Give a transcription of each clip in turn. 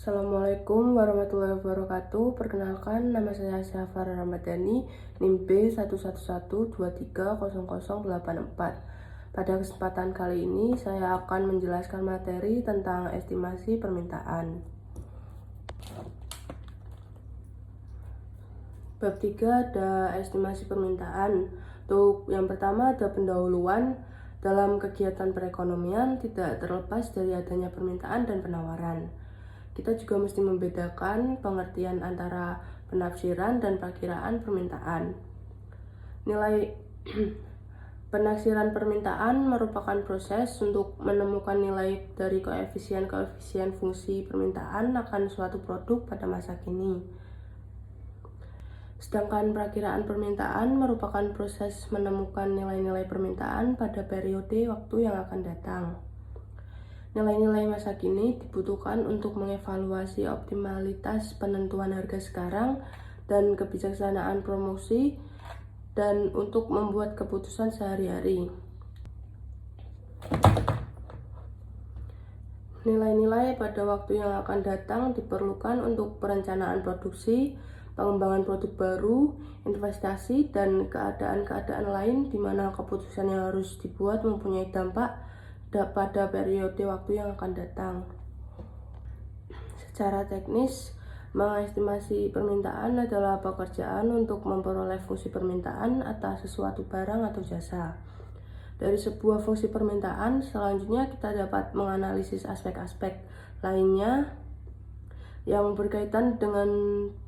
Assalamualaikum warahmatullahi wabarakatuh. Perkenalkan, nama saya Syafar Ramadhani, NIM B1112300084. Pada kesempatan kali ini, saya akan menjelaskan materi tentang estimasi permintaan. Bab 3 ada estimasi permintaan. Untuk yang pertama ada pendahuluan. Dalam kegiatan perekonomian tidak terlepas dari adanya permintaan dan penawaran. Kita juga mesti membedakan pengertian antara penafsiran dan perakiraan permintaan. Nilai penaksiran permintaan merupakan proses untuk menemukan nilai dari koefisien fungsi permintaan akan suatu produk pada masa kini. Sedangkan perakiraan permintaan merupakan proses menemukan nilai-nilai permintaan pada periode waktu yang akan datang. Nilai-nilai masa kini dibutuhkan untuk mengevaluasi optimalitas penentuan harga sekarang dan kebijaksanaan promosi dan untuk membuat keputusan sehari-hari. Nilai-nilai pada waktu yang akan datang diperlukan untuk perencanaan produksi, pengembangan produk baru, investasi, dan keadaan-keadaan lain di mana keputusan yang harus dibuat mempunyai dampak pada periode waktu yang akan datang. Secara teknis, mengestimasi permintaan adalah pekerjaan untuk memperoleh fungsi permintaan atas sesuatu barang atau jasa. Dari sebuah fungsi permintaan, selanjutnya kita dapat menganalisis aspek-aspek lainnya yang berkaitan dengan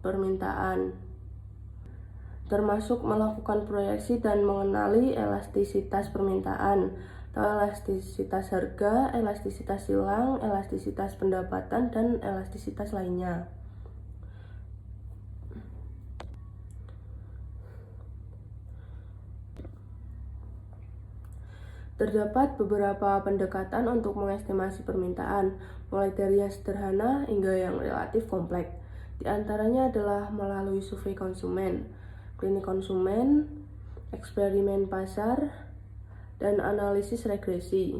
permintaan, termasuk melakukan proyeksi dan mengenali elastisitas permintaan, elastisitas harga, elastisitas silang, elastisitas pendapatan, dan elastisitas lainnya. Terdapat beberapa pendekatan untuk mengestimasi permintaan, mulai dari yang sederhana hingga yang relatif kompleks. Di antaranya adalah melalui survei konsumen, klinik konsumen, eksperimen pasar, dan analisis regresi.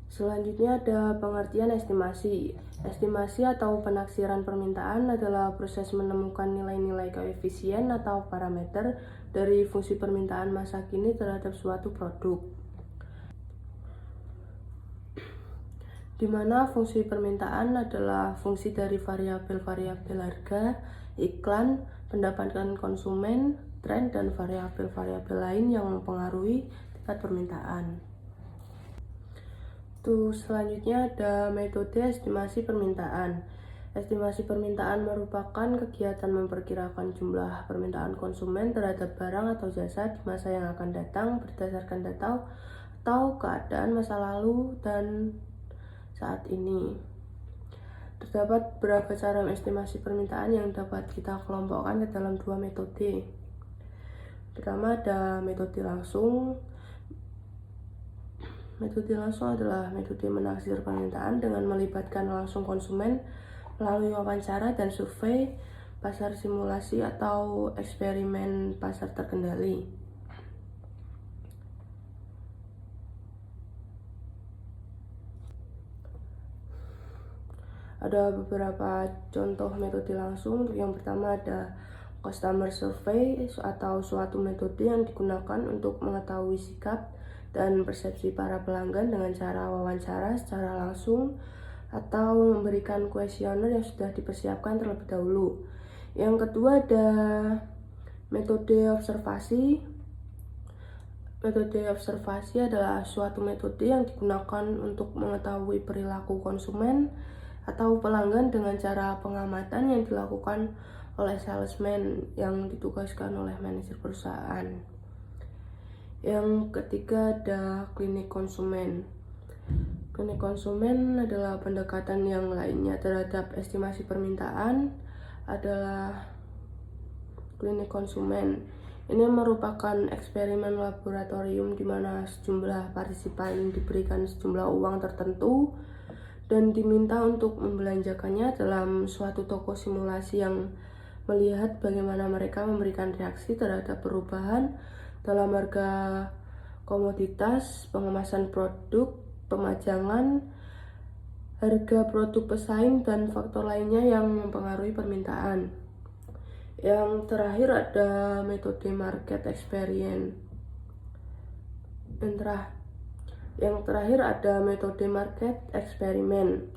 Selanjutnya ada pengertian estimasi. Estimasi atau penaksiran permintaan adalah proses menemukan nilai-nilai koefisien atau parameter dari fungsi permintaan masa kini terhadap suatu produk, di mana fungsi permintaan adalah fungsi dari variabel-variabel harga, iklan, pendapatan konsumen, tren, dan variabel-variabel lain yang mempengaruhi tingkat permintaan. Selanjutnya ada metode estimasi permintaan. Estimasi permintaan merupakan kegiatan memperkirakan jumlah permintaan konsumen terhadap barang atau jasa di masa yang akan datang berdasarkan data atau keadaan masa lalu dan saat ini. Terdapat beberapa cara estimasi permintaan yang dapat kita kelompokkan ke dalam dua metode. Pertama ada metode langsung. Metode langsung adalah metode menaksir permintaan dengan melibatkan langsung konsumen melalui wawancara dan survei, pasar simulasi, atau eksperimen pasar terkendali. Ada beberapa contoh metode langsung. Untuk yang pertama ada customer survey atau suatu metode yang digunakan untuk mengetahui sikap dan persepsi para pelanggan dengan cara wawancara secara langsung atau memberikan kuesioner yang sudah dipersiapkan terlebih dahulu. Yang kedua ada metode observasi. Metode observasi adalah suatu metode yang digunakan untuk mengetahui perilaku konsumen atau pelanggan dengan cara pengamatan yang dilakukan oleh salesman yang ditugaskan oleh manajer perusahaan. Yang ketiga ada klinik konsumen. Klinik konsumen adalah pendekatan yang lainnya terhadap estimasi permintaan adalah klinik konsumen. Ini merupakan eksperimen laboratorium di mana sejumlah partisipan diberikan sejumlah uang tertentu dan diminta untuk membelanjakannya dalam suatu toko simulasi yang melihat bagaimana mereka memberikan reaksi terhadap perubahan dalam harga komoditas, pengemasan produk, pemajangan, harga produk pesaing, dan faktor lainnya yang mempengaruhi permintaan. Yang terakhir ada metode market experience. Yang terakhir ada metode market eksperimen.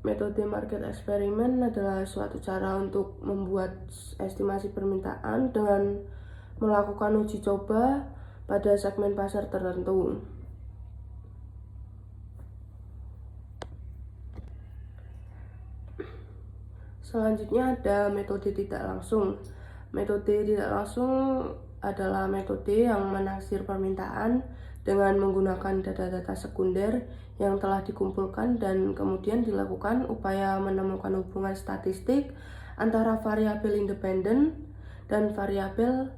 Metode market eksperimen adalah suatu cara untuk membuat estimasi permintaan dengan melakukan uji coba pada segmen pasar tertentu. Selanjutnya ada metode tidak langsung. Metode tidak langsung adalah metode yang menaksir permintaan dengan menggunakan data-data sekunder yang telah dikumpulkan dan kemudian dilakukan upaya menemukan hubungan statistik antara variabel independen dan variabel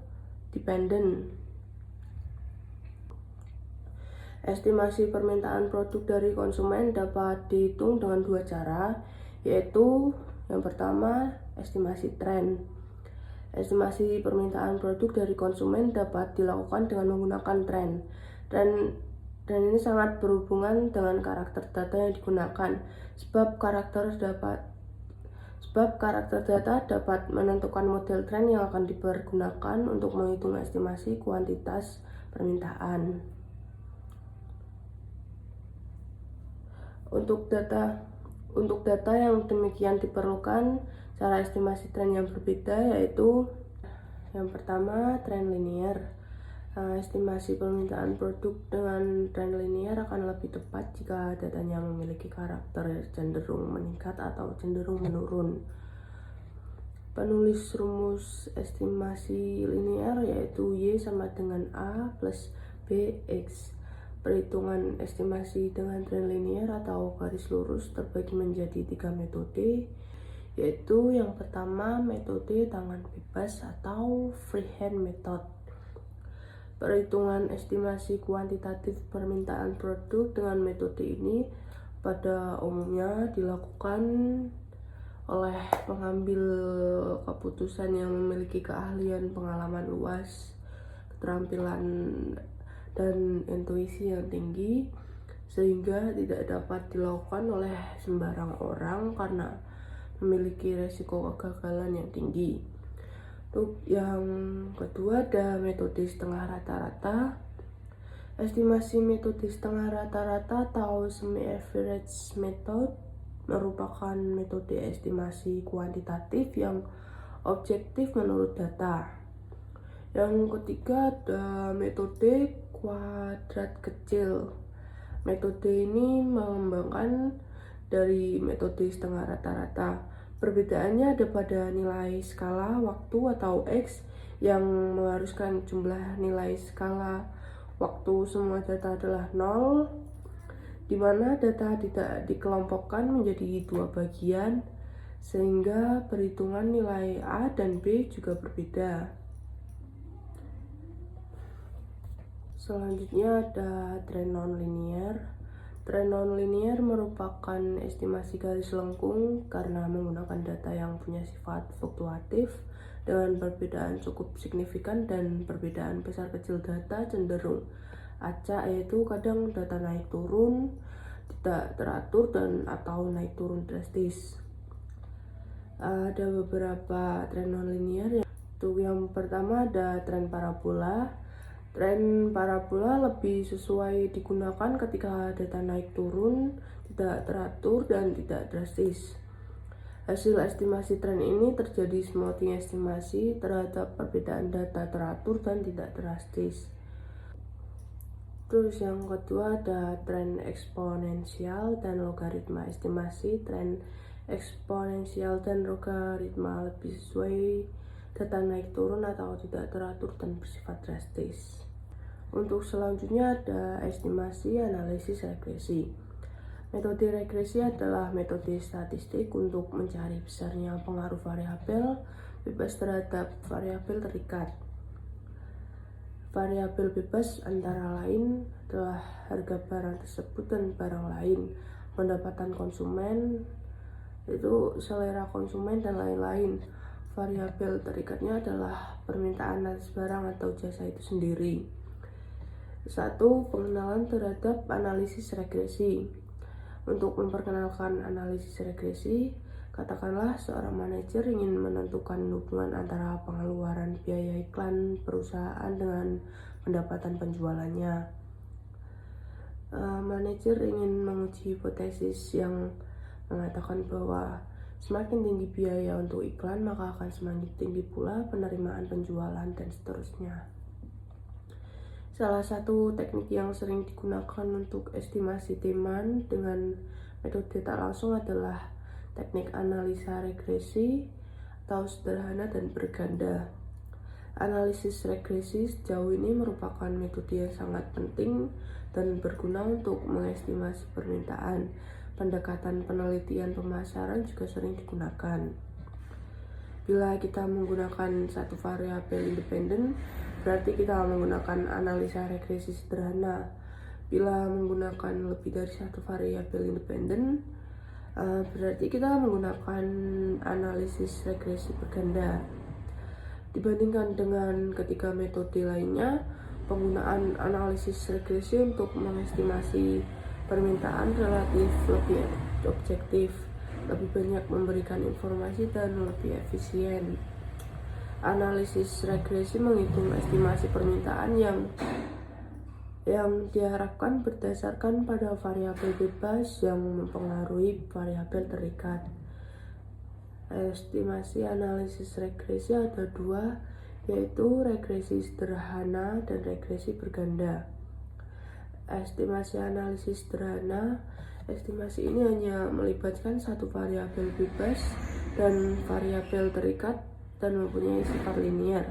dependen. Estimasi permintaan produk dari konsumen dapat dihitung dengan dua cara, yaitu yang pertama, estimasi tren. Estimasi permintaan produk dari konsumen dapat dilakukan dengan menggunakan tren. Tren ini sangat berhubungan dengan karakter data yang digunakan, sebab karakter data dapat menentukan model tren yang akan dipergunakan untuk menghitung estimasi kuantitas permintaan. Untuk data yang demikian diperlukan cara estimasi tren yang berbeda, yaitu yang pertama, tren linear. Estimasi permintaan produk dengan tren linear akan lebih tepat jika datanya memiliki karakter cenderung meningkat atau cenderung menurun. Penulis rumus estimasi linear yaitu Y sama dengan A plus BX. Perhitungan estimasi dengan tren linear atau garis lurus terbagi menjadi 3 metode, yaitu yang pertama metode tangan bebas atau freehand method. Perhitungan estimasi kuantitatif permintaan produk dengan metode ini pada umumnya dilakukan oleh pengambil keputusan yang memiliki keahlian, pengalaman luas, keterampilan dan intuisi yang tinggi, sehingga tidak dapat dilakukan oleh sembarang orang karena memiliki resiko kegagalan yang tinggi. Untuk yang kedua ada metode setengah rata-rata. Estimasi metode setengah rata-rata atau semi-average method merupakan metode estimasi kuantitatif yang objektif menurut data. Yang ketiga ada metode kuadrat kecil. Metode ini mengembangkan dari metode setengah rata-rata. Perbedaannya ada pada nilai skala waktu atau X yang mengharuskan jumlah nilai skala waktu semua data adalah 0, di mana data tidak dikelompokkan menjadi dua bagian, sehingga perhitungan nilai A dan B juga berbeda. Selanjutnya ada tren non-linear. Tren non-linear merupakan estimasi garis lengkung karena menggunakan data yang punya sifat fluktuatif dengan perbedaan cukup signifikan dan perbedaan besar kecil data cenderung acak, yaitu kadang data naik turun, tidak teratur, dan atau naik turun drastis. Ada beberapa tren non-linear. Untuk yang pertama ada tren parabola. Tren parabola lebih sesuai digunakan ketika data naik turun, tidak teratur, dan tidak drastis. Hasil estimasi tren ini terjadi smoothing estimasi terhadap perbedaan data teratur dan tidak drastis. Terus yang kedua ada tren eksponensial dan logaritma. Estimasi tren eksponensial dan logaritma lebih sesuai data naik turun atau tidak teratur dan bersifat drastis. Untuk selanjutnya ada estimasi analisis regresi. Metode regresi adalah metode statistik untuk mencari besarnya pengaruh variabel bebas terhadap variabel terikat. Variabel bebas antara lain adalah harga barang tersebut dan barang lain, pendapatan konsumen, itu selera konsumen, dan lain-lain. Variabel terikatnya adalah permintaan atas barang atau jasa itu sendiri. 1. Pengenalan terhadap analisis regresi. Untuk memperkenalkan analisis regresi, katakanlah seorang manajer ingin menentukan hubungan antara pengeluaran biaya iklan perusahaan dengan pendapatan penjualannya. Manajer ingin menguji hipotesis yang mengatakan bahwa semakin tinggi biaya untuk iklan, maka akan semakin tinggi pula penerimaan penjualan dan seterusnya. Salah satu teknik yang sering digunakan untuk estimasi demand dengan metode tak langsung adalah teknik analisa regresi atau sederhana dan berganda. Analisis regresi sejauh ini merupakan metode yang sangat penting dan berguna untuk mengestimasi permintaan. Pendekatan penelitian pemasaran juga sering digunakan. Bila kita menggunakan satu variabel independen, berarti kita menggunakan analisa regresi sederhana. Bila menggunakan lebih dari satu variabel independen, berarti kita menggunakan analisis regresi berganda. Dibandingkan dengan ketiga metode lainnya, penggunaan analisis regresi untuk mengestimasi permintaan relatif lebih objektif, lebih banyak memberikan informasi dan lebih efisien. Analisis regresi menghitung estimasi permintaan yang diharapkan berdasarkan pada variabel bebas yang mempengaruhi variabel terikat. Estimasi analisis regresi ada dua, yaitu regresi sederhana dan regresi berganda. Estimasi analisis sederhana, estimasi ini hanya melibatkan satu variabel bebas dan variabel terikat dan mempunyai sifat linear,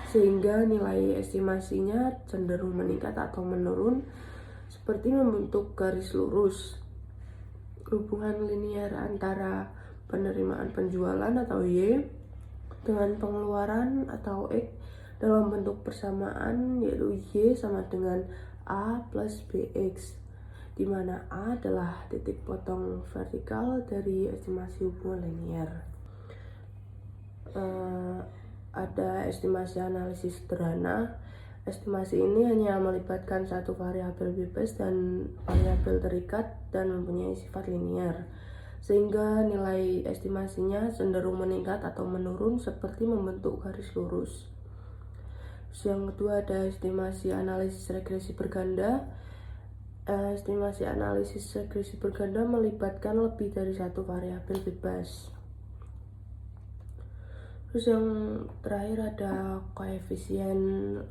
sehingga nilai estimasinya cenderung meningkat atau menurun seperti membentuk garis lurus. Hubungan linear antara penerimaan penjualan atau Y dengan pengeluaran atau X dalam bentuk persamaan, yaitu Y sama dengan A plus BX, di mana A adalah titik potong vertikal dari estimasi hubungan linear. Ada estimasi analisis sederhana. Estimasi ini hanya melibatkan satu variabel bebas dan variabel terikat dan mempunyai sifat linear, sehingga nilai estimasinya cenderung meningkat atau menurun seperti membentuk garis lurus. Yang kedua ada estimasi analisis regresi berganda. Estimasi analisis regresi berganda melibatkan lebih dari satu variabel bebas. Terus yang terakhir ada koefisien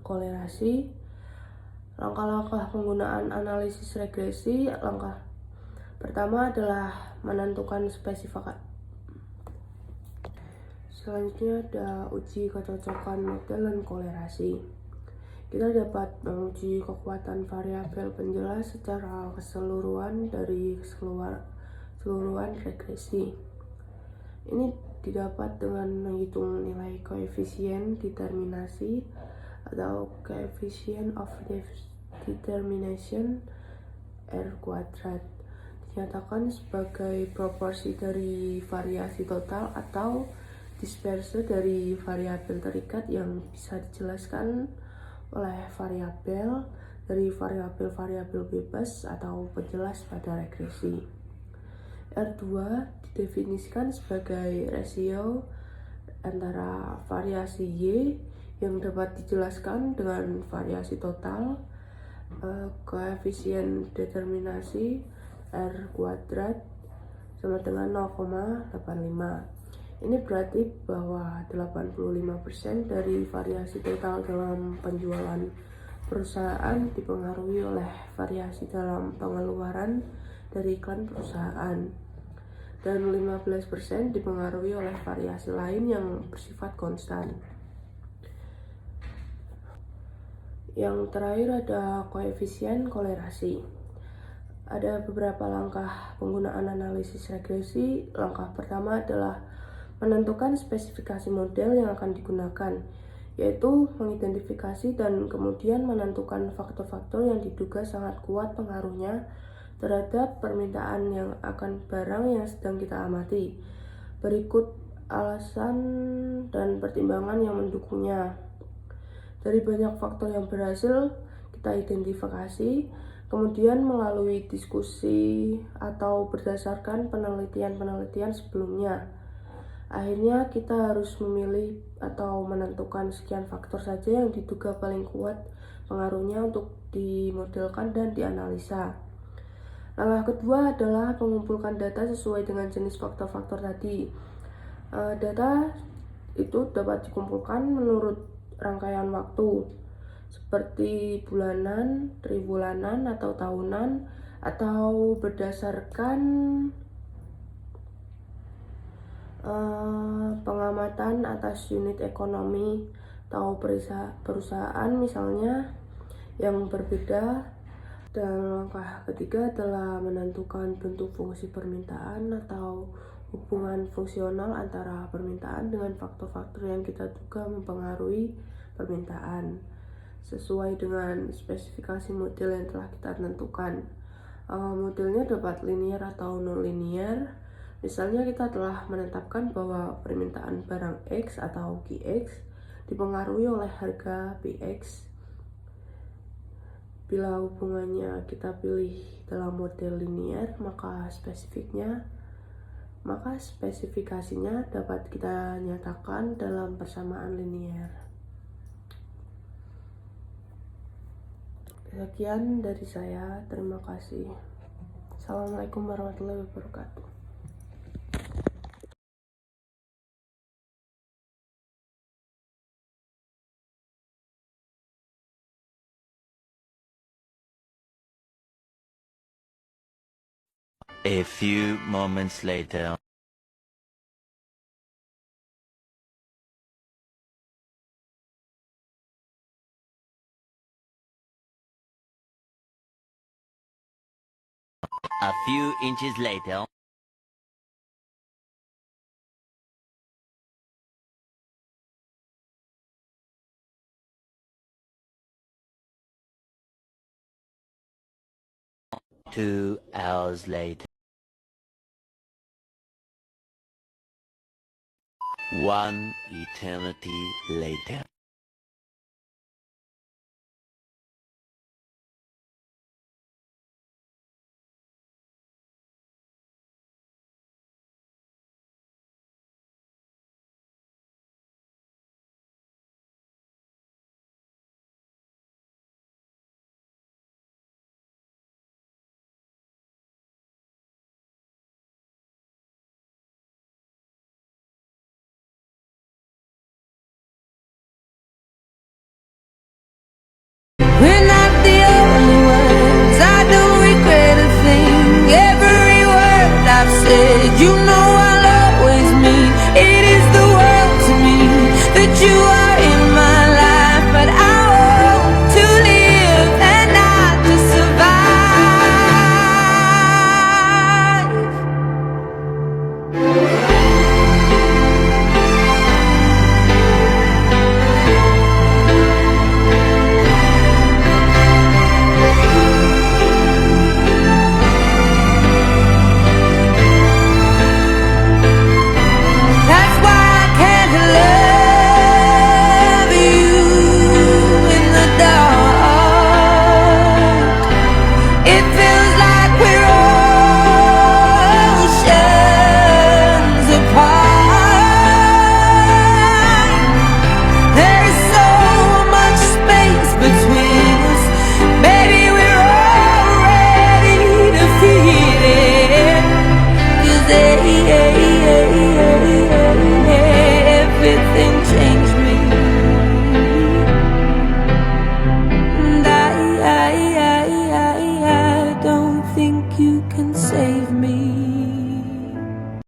kolerasi. Langkah-langkah penggunaan analisis regresi. Langkah pertama adalah menentukan spesifikasi. Selanjutnya ada uji kecocokan model dan kolerasi. Kita dapat menguji kekuatan variabel penjelas secara keseluruhan dari keseluruhan regresi. Ini didapat dengan menghitung nilai koefisien determinasi atau coefficient of determination R kuadrat, dinyatakan sebagai proporsi dari variasi total atau disperse dari variabel terikat yang bisa dijelaskan oleh variabel dari variabel-variabel bebas atau penjelas pada regresi. R2 didefinisikan sebagai rasio antara variasi Y yang dapat dijelaskan dengan variasi total, koefisien determinasi R kuadrat sama dengan 0,85. Ini berarti bahwa 85% dari variasi total dalam penjualan perusahaan dipengaruhi oleh variasi dalam pengeluaran dari iklan perusahaan, dan 15% dipengaruhi oleh variasi lain yang bersifat konstan. Yang terakhir ada koefisien kolerasi. Ada beberapa langkah penggunaan analisis regresi. Langkah pertama adalah menentukan spesifikasi model yang akan digunakan, yaitu mengidentifikasi dan kemudian menentukan faktor-faktor yang diduga sangat kuat pengaruhnya terhadap permintaan yang akan barang yang sedang kita amati. Berikut alasan dan pertimbangan yang mendukungnya. Dari banyak faktor yang berhasil kita identifikasi, Kemudian melalui diskusi atau berdasarkan penelitian-penelitian sebelumnya, akhirnya kita harus memilih atau menentukan sekian faktor saja yang diduga paling kuat pengaruhnya untuk dimodelkan dan dianalisa. Langkah kedua adalah mengumpulkan data sesuai dengan jenis faktor-faktor tadi. Data itu dapat dikumpulkan menurut rangkaian waktu, seperti bulanan, tribulanan, atau tahunan, atau berdasarkan pengamatan atas unit ekonomi atau perusahaan misalnya yang berbeda. Dan langkah ketiga adalah menentukan bentuk fungsi permintaan atau hubungan fungsional antara permintaan dengan faktor-faktor yang kita duga mempengaruhi permintaan sesuai dengan spesifikasi model yang telah kita tentukan. Modelnya dapat linear atau non-linear. Misalnya kita telah menetapkan bahwa permintaan barang X atau QX dipengaruhi oleh harga PX. Bila hubungannya kita pilih dalam model linear, maka spesifikasinya dapat kita nyatakan dalam persamaan linear. Sekian dari saya, terima kasih. Assalamualaikum warahmatullahi wabarakatuh. A few moments later. A few inches later. Two hours later. One eternity later. We're not the only ones. I don't regret a thing. Every word I've said, you know.